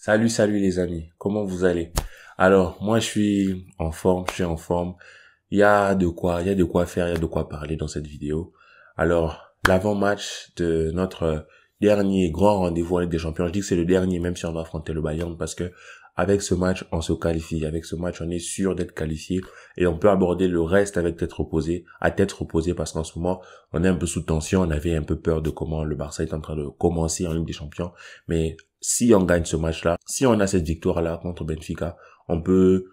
Salut les amis, comment vous allez? Alors, moi je suis en forme. Il y a de quoi faire, il y a de quoi parler dans cette vidéo. Alors, l'avant-match de notre dernier grand rendez-vous avec des champions, je dis que c'est le dernier même si on va affronter le Bayern parce que avec ce match, on se qualifie. Avec ce match, on est sûr d'être qualifié et on peut aborder le reste avec à tête reposée parce qu'en ce moment, on est un peu sous tension. On avait un peu peur de comment le Barça est en train de commencer en Ligue des Champions. Mais si on gagne ce match-là, si on a cette victoire-là contre Benfica, on peut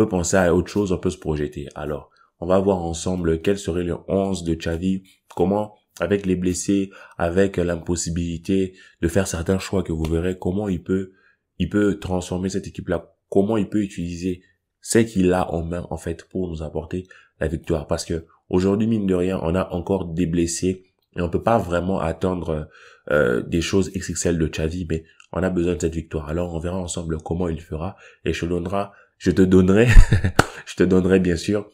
penser à autre chose, on peut se projeter. Alors, on va voir ensemble quel serait le 11 de Xavi, comment, avec les blessés, avec l'impossibilité de faire certains choix que vous verrez, comment il peut transformer cette équipe-là, comment il peut utiliser ce qu'il a en main, en fait, pour nous apporter la victoire. Parce que aujourd'hui, mine de rien, on a encore des blessés et on peut pas vraiment attendre des choses XXL de Xavi, mais on a besoin de cette victoire. Alors, on verra ensemble comment il fera et je te donnerai, je te donnerai bien sûr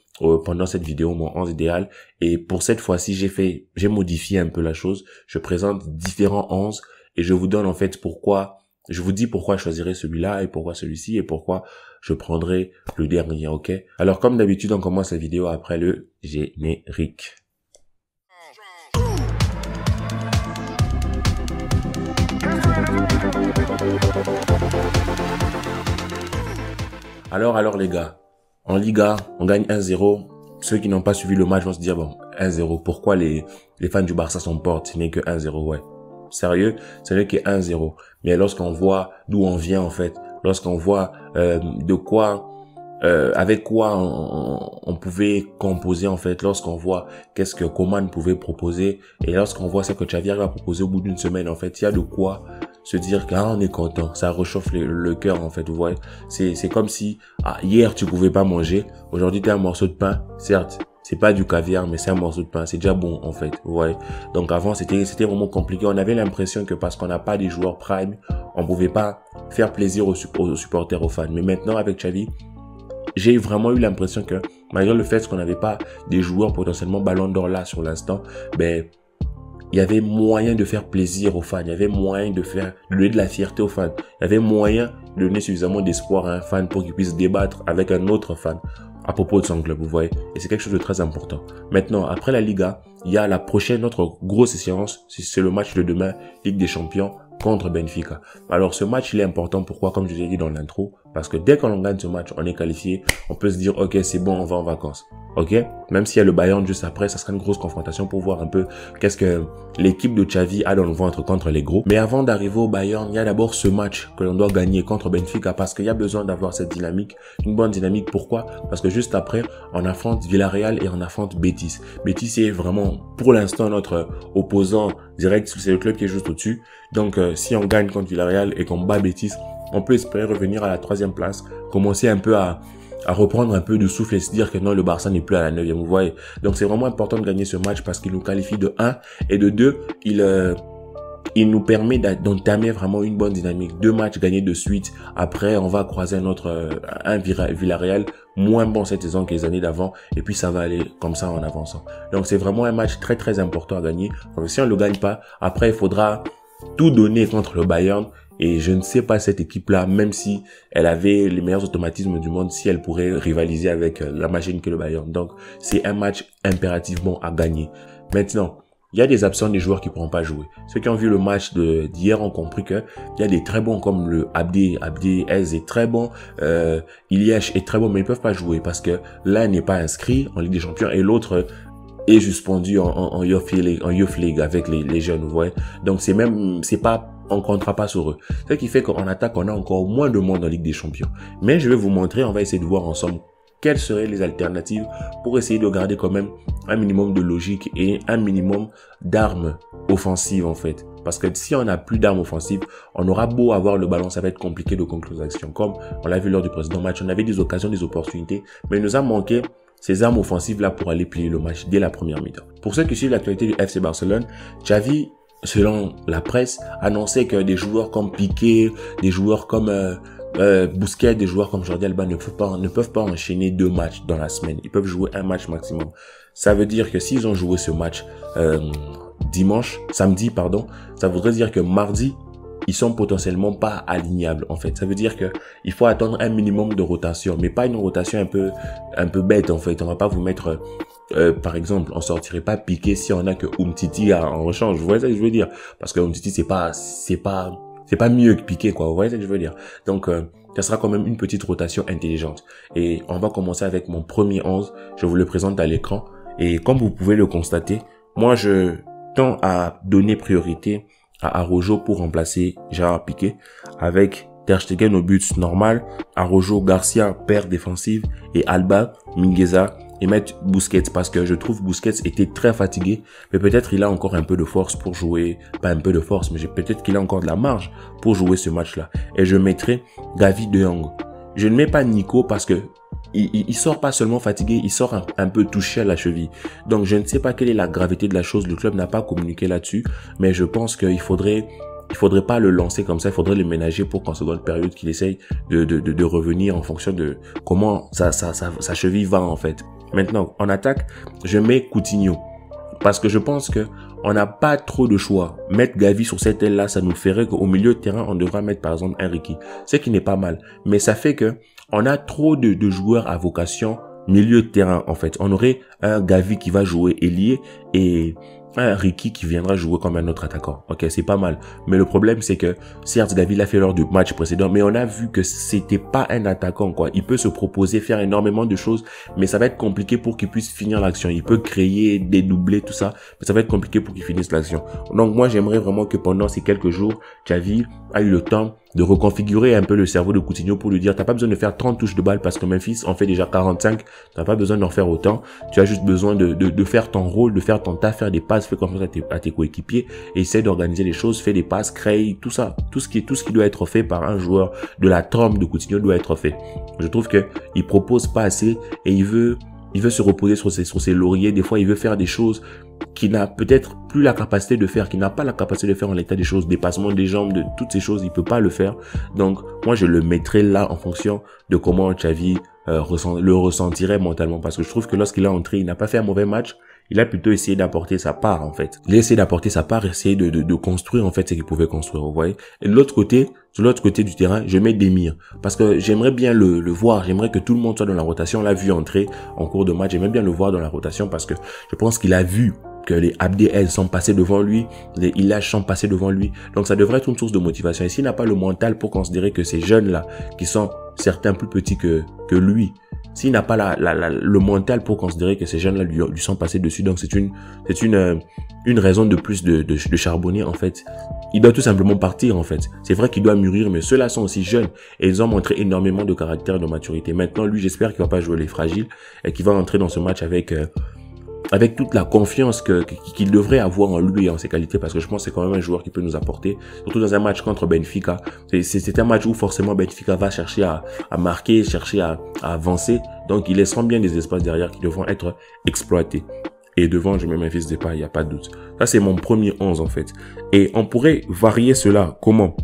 pendant cette vidéo mon 11 idéal. Et pour cette fois-ci, j'ai modifié un peu la chose. Je présente différents 11 et je vous donne en fait je vous dis pourquoi je choisirai celui-là et pourquoi celui-ci et pourquoi je prendrai le dernier, ok? Alors, comme d'habitude, on commence la vidéo après le générique. Alors les gars, en Liga, on gagne 1-0. Ceux qui n'ont pas suivi le match vont se dire, bon, 1-0, pourquoi les fans du Barça s'emportent? Ce n'est que 1-0, ouais. Sérieux, ce n'est que 1-0. Mais lorsqu'on voit d'où on vient en fait, lorsqu'on voit avec quoi on pouvait composer en fait, lorsqu'on voit qu'est-ce que Coman pouvait proposer et lorsqu'on voit ce que Xavi va proposer au bout d'une semaine en fait, il y a de quoi se dire qu'on est content, ça réchauffe le cœur en fait, vous voyez. C'est comme si hier tu pouvais pas manger, aujourd'hui tu as un morceau de pain, certes. C'est pas du caviar, mais c'est un morceau de pain. C'est déjà bon, en fait. Ouais. Donc avant, c'était vraiment compliqué. On avait l'impression que parce qu'on n'a pas des joueurs prime, on pouvait pas faire plaisir aux supporters, aux fans. Mais maintenant, avec Xavi, j'ai vraiment eu l'impression que, malgré le fait qu'on n'avait pas des joueurs potentiellement ballon d'or là sur l'instant, il y avait moyen de faire plaisir aux fans. Il y avait moyen de donner de la fierté aux fans. Il y avait moyen de donner suffisamment d'espoir à un fan pour qu'il puisse débattre avec un autre fan à propos de son club, vous voyez. Et c'est quelque chose de très important. Maintenant, après la Liga, il y a notre grosse séance, c'est le match de demain, Ligue des Champions, contre Benfica. Alors ce match, il est important. Pourquoi? Comme je l'ai dit dans l'intro, parce que dès qu'on gagne ce match, on est qualifié, on peut se dire, ok, c'est bon, on va en vacances. Ok? Même s'il y a le Bayern juste après, ça sera une grosse confrontation pour voir un peu qu'est-ce que l'équipe de Xavi a dans le ventre contre les gros. Mais avant d'arriver au Bayern, il y a d'abord ce match que l'on doit gagner contre Benfica parce qu'il y a besoin d'avoir cette dynamique, une bonne dynamique. Pourquoi? Parce que juste après, on affronte Villarreal et on affronte Betis. Betis est vraiment, pour l'instant, notre opposant direct. C'est le club qui est juste au-dessus. Donc, si on gagne contre Villarreal et qu'on bat Betis, on peut espérer revenir à la 3e place, commencer un peu à reprendre un peu de souffle et se dire que non, le Barça n'est plus à la 9e, vous voyez. Donc c'est vraiment important de gagner ce match parce qu'il nous qualifie de 1 et de 2, il nous permet d'entamer vraiment une bonne dynamique. 2 matchs gagnés de suite. Après, on va croiser un Villarreal moins bon cette saison que les années d'avant et puis ça va aller comme ça en avançant. Donc c'est vraiment un match très très important à gagner. Donc, si on ne le gagne pas, après il faudra tout donner contre le Bayern. Et je ne sais pas cette équipe-là, même si elle avait les meilleurs automatismes du monde, si elle pourrait rivaliser avec la machine que le Bayern. Donc, c'est un match impérativement à gagner. Maintenant, il y a des absents, des joueurs qui ne pourront pas jouer. Ceux qui ont vu le match d'hier ont compris que il y a des très bons comme le Abdé Ez est très bon, Iliash est très bon, mais ils ne peuvent pas jouer parce que l'un n'est pas inscrit en Ligue des Champions et l'autre est suspendu en Youth League avec les jeunes, vous voyez. Donc, on comptera pas sur eux. Ce qui fait qu'en attaque, on a encore moins de monde en Ligue des Champions. Mais je vais vous montrer, on va essayer de voir ensemble quelles seraient les alternatives pour essayer de garder quand même un minimum de logique et un minimum d'armes offensives en fait. Parce que si on n'a plus d'armes offensives, on aura beau avoir le ballon, ça va être compliqué de conclure les actions. Comme on l'a vu lors du précédent match, on avait des occasions, des opportunités, mais il nous a manqué ces armes offensives là pour aller plier le match dès la première mi-temps. Pour ceux qui suivent l'actualité du FC Barcelone, Xavi, selon la presse, annonçait que des joueurs comme Piqué, des joueurs comme Busquets, des joueurs comme Jordi Alba ne peuvent pas enchaîner 2 matchs dans la semaine. Ils peuvent jouer un match maximum. Ça veut dire que s'ils ont joué ce match samedi, ça voudrait dire que mardi, ils sont potentiellement pas alignables en fait. Ça veut dire que il faut attendre un minimum de rotation, mais pas une rotation un peu bête en fait. On va pas vous mettre par exemple, on sortirait pas Piqué si on a que Umtiti en rechange. Vous voyez ce que je veux dire? Parce que Umtiti c'est pas mieux que Piqué quoi. Vous voyez ce que je veux dire? Donc ça sera quand même une petite rotation intelligente. Et on va commencer avec mon premier 11. Je vous le présente à l'écran. Et comme vous pouvez le constater, moi je tends à donner priorité à Araujo pour remplacer Gérard Piqué, avec Ter Stegen au but normal, Araujo, Garcia, paire défensive, et Alba, Mingueza, et mettre Busquets, parce que je trouve Busquets était très fatigué, mais peut-être il a encore un peu de force pour jouer, pas un peu de force, mais peut-être qu'il a encore de la marge pour jouer ce match-là. Et je mettrai Gavi de Jong. Je ne mets pas Nico parce que il sort pas seulement fatigué, il sort un peu touché à la cheville. Donc je ne sais pas quelle est la gravité de la chose, le club n'a pas communiqué là-dessus, mais je pense qu'il faudrait pas le lancer comme ça, il faudrait le ménager pour qu'en seconde période qu'il essaye de revenir en fonction de comment sa cheville va en fait. Maintenant, en attaque, je mets Coutinho parce que je pense que on n'a pas trop de choix. Mettre Gavi sur cette aile-là, ça nous ferait qu'au milieu de terrain, on devra mettre par exemple un Ricky. Ce qui n'est pas mal. Mais ça fait que on a trop de joueurs à vocation milieu de terrain, en fait. On aurait un Gavi qui va jouer ailier et un Ricky qui viendra jouer comme un autre attaquant. Ok, c'est pas mal. Mais le problème, c'est que, certes, Gavi l'a fait lors du match précédent, mais on a vu que c'était pas un attaquant, quoi. Il peut se proposer, faire énormément de choses, mais ça va être compliqué pour qu'il puisse finir l'action. Il peut créer, dédoubler, tout ça, mais ça va être compliqué pour qu'il finisse l'action. Donc, moi, j'aimerais vraiment que pendant ces quelques jours, Xavi a eu le temps de reconfigurer un peu le cerveau de Coutinho pour lui dire, t'as pas besoin de faire 30 touches de balle parce que Memphis en fait déjà 45, t'as pas besoin d'en faire autant, tu as juste besoin de faire ton rôle, de faire ton taf, faire des passes, fais confiance à tes coéquipiers, et essaie d'organiser les choses, fais des passes, crée, tout ça, tout ce qui doit être fait par un joueur de la trempe de Coutinho doit être fait. Je trouve que il propose pas assez et il veut se reposer sur ses lauriers, des fois il veut faire des choses qu'il n'a peut-être plus la capacité de faire, qu'il n'a pas la capacité de faire en l'état des choses, dépassement des jambes, de toutes ces choses, il peut pas le faire. Donc, moi, je le mettrai là en fonction de comment Xavi le ressentirait mentalement, parce que je trouve que lorsqu'il est entré, il n'a pas fait un mauvais match, il a plutôt essayé d'apporter sa part, en fait. Il a essayé d'apporter sa part, essayer de construire, en fait, ce qu'il pouvait construire, vous voyez. Et de l'autre côté, sur l'autre côté du terrain, je mets Demir. Parce que j'aimerais bien le voir, j'aimerais que tout le monde soit dans la rotation. On l'a vu entrer en cours de match, j'aimerais bien le voir dans la rotation parce que je pense qu'il a vu que les Abdel sont passés devant lui, les Ilach sont passés devant lui. Donc ça devrait être une source de motivation. Et s'il n'a pas le mental pour considérer que ces jeunes-là, qui sont certains plus petits que lui, s'il n'a pas le mental pour considérer que ces jeunes-là lui sont passés dessus, donc c'est une raison de plus de charbonner en fait. Il doit tout simplement partir en fait. C'est vrai qu'il doit mûrir, mais ceux-là sont aussi jeunes et ils ont montré énormément de caractère et de maturité. Maintenant, lui, j'espère qu'il va pas jouer les fragiles et qu'il va entrer dans ce match avec toute la confiance qu'il devrait avoir en lui et en ses qualités, parce que je pense que c'est quand même un joueur qui peut nous apporter, surtout dans un match contre Benfica. C'est un match où forcément Benfica va chercher à marquer, chercher à avancer, donc ils laisseront bien des espaces derrière qui devront être exploités. Et devant, je mets Memphis Depay, il n'y a pas de doute. Ça, c'est mon premier 11 en fait. Et on pourrait varier cela. Comment?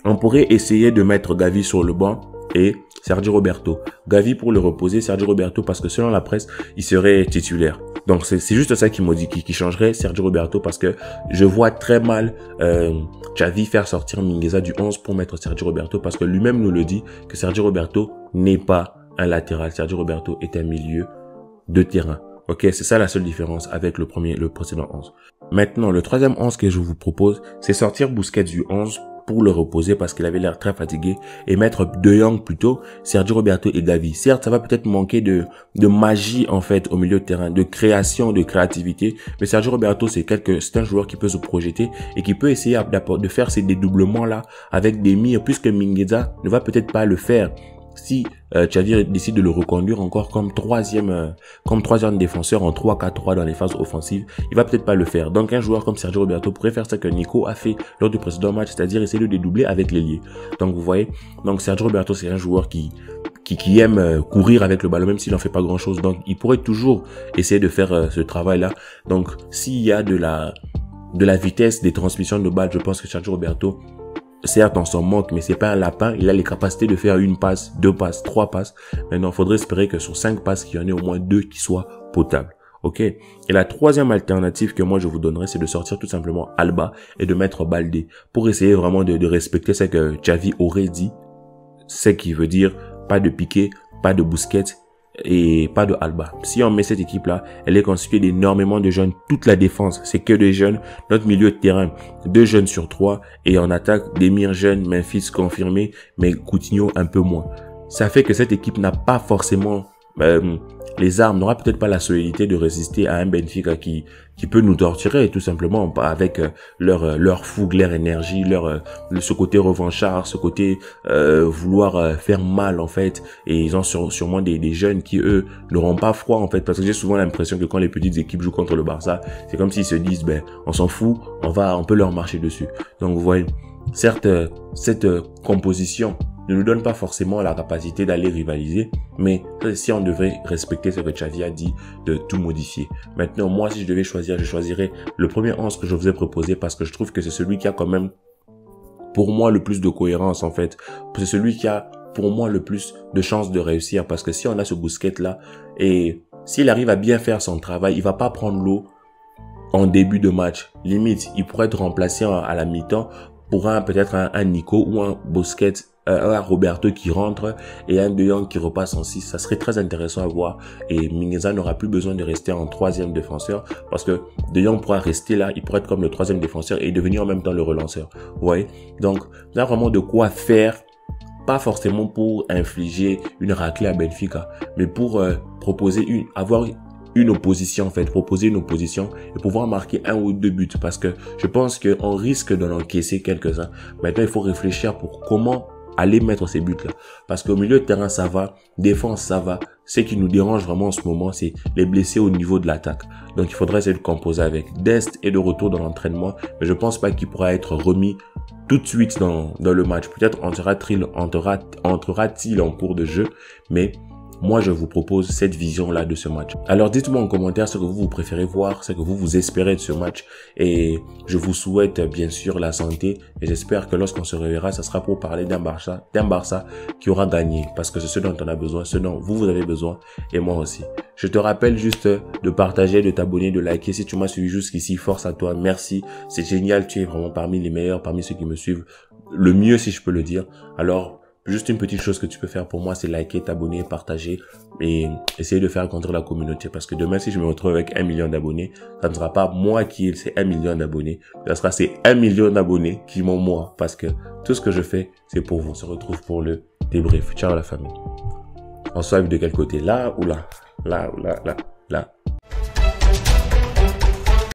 On pourrait essayer de mettre Gavi sur le banc et Sergio Roberto. Gavi pour le reposer, Sergio Roberto parce que selon la presse, il serait titulaire. Donc c'est juste ça qui changerait Sergio Roberto, parce que je vois très mal Xavi faire sortir Mingueza du 11 pour mettre Sergio Roberto, parce que lui-même nous le dit que Sergio Roberto n'est pas un latéral. Sergio Roberto est un milieu de terrain. Ok, c'est ça la seule différence avec le précédent 11. Maintenant, le troisième 11 que je vous propose, c'est sortir Busquets du 11 pour le reposer parce qu'il avait l'air très fatigué et mettre De Jong plutôt, Sergio Roberto et Gavi. Certes, ça va peut-être manquer de magie en fait au milieu de terrain, de création, de créativité, mais Sergio Roberto c'est un joueur qui peut se projeter et qui peut essayer de faire ces dédoublements là avec des mires, puisque Mingueza ne va peut-être pas le faire. Si Xavi décide de le reconduire encore comme troisième défenseur en 3-4-3 dans les phases offensives, il va peut-être pas le faire. Donc un joueur comme Sergio Roberto pourrait faire ce que Nico a fait lors du précédent match, c'est-à-dire essayer de dédoubler avec l'ailier. Donc vous voyez, donc Sergio Roberto c'est un joueur qui aime courir avec le ballon même s'il en fait pas grand-chose. Donc il pourrait toujours essayer de faire ce travail-là. Donc s'il y a de la vitesse des transmissions de balles, je pense que Sergio Roberto, certes, on s'en manque, mais c'est pas un lapin. Il a les capacités de faire une passe, deux passes, trois passes. Maintenant, il faudrait espérer que sur 5 passes, qu'il y en ait au moins 2 qui soient potables. Ok. Et la troisième alternative que moi je vous donnerais, c'est de sortir tout simplement Alba et de mettre Baldé pour essayer vraiment de respecter ce que Xavi aurait dit, ce qui veut dire pas de Piqué, pas de Busquets et pas de Alba. Si on met cette équipe-là, elle est constituée d'énormément de jeunes. Toute la défense, c'est que des jeunes. Notre milieu de terrain, 2 jeunes sur 3. Et en attaque, Demir jeune, Memphis confirmé, mais Coutinho un peu moins. Ça fait que cette équipe n'a pas forcément les armes, n'aura peut-être pas la solidité de résister à un Benfica qui peut nous torturer tout simplement avec leur fougue, leur énergie, ce côté revanchard, ce côté vouloir faire mal en fait. Et ils ont sûrement des jeunes qui eux n'auront pas froid en fait, parce que j'ai souvent l'impression que quand les petites équipes jouent contre le Barça, c'est comme s'ils se disent ben on s'en fout, on peut leur marcher dessus. Donc vous voyez, certes cette composition ne nous donne pas forcément la capacité d'aller rivaliser, mais si on devrait respecter ce que Xavi a dit, de tout modifier. Maintenant, moi, si je devais choisir, je choisirais le premier 11 que je vous ai proposé parce que je trouve que c'est celui qui a quand même, pour moi, le plus de cohérence, en fait. C'est celui qui a, pour moi, le plus de chances de réussir parce que si on a ce Busquets-là et s'il arrive à bien faire son travail, il va pas prendre l'eau en début de match. Limite, il pourrait être remplacé à la mi-temps pour peut-être un Nico ou un Busquets, un Roberto qui rentre et un De Jong qui repasse en 6. Ça serait très intéressant à voir et Mingueza n'aura plus besoin de rester en 3e défenseur parce que De Jong pourra rester là, il pourrait être comme le 3e défenseur et devenir en même temps le relanceur. Vous voyez? Donc, il y a vraiment de quoi faire, pas forcément pour infliger une raclée à Benfica, mais pour proposer avoir une opposition en fait, proposer une opposition et pouvoir marquer 1 ou 2 buts parce que je pense qu'on risque d'en encaisser quelques-uns. Maintenant, il faut réfléchir pour comment aller mettre ces buts-là. Parce qu'au milieu de terrain, ça va. Défense, ça va. Ce qui nous dérange vraiment en ce moment, c'est les blessés au niveau de l'attaque. Donc, il faudrait essayer de composer avec. Dest est de retour dans l'entraînement, mais je pense pas qu'il pourra être remis tout de suite dans le match. Peut-être entrera-t-il en cours de jeu, mais moi, je vous propose cette vision-là de ce match. Alors, dites-moi en commentaire ce que vous préférez voir, ce que vous espérez de ce match. Et je vous souhaite bien sûr la santé. Et j'espère que lorsqu'on se reverra, ça sera pour parler d'un Barça qui aura gagné. Parce que c'est ce dont on a besoin, ce dont vous avez besoin. Et moi aussi. Je te rappelle juste de partager, de t'abonner, de liker. Si tu m'as suivi jusqu'ici, force à toi. Merci. C'est génial. Tu es vraiment parmi les meilleurs, parmi ceux qui me suivent. Le mieux, si je peux le dire. Alors, juste une petite chose que tu peux faire pour moi, c'est liker, t'abonner, partager et essayer de faire grandir la communauté. Parce que demain, si je me retrouve avec 1 million d'abonnés, ça ne sera pas moi qui ai ces 1 million d'abonnés. Ça sera ces 1 million d'abonnés qui m'ont moi. Parce que tout ce que je fais, c'est pour vous. On se retrouve pour le débrief. Ciao la famille. On swipe de quel côté? Là ou là? Là ou là? Là.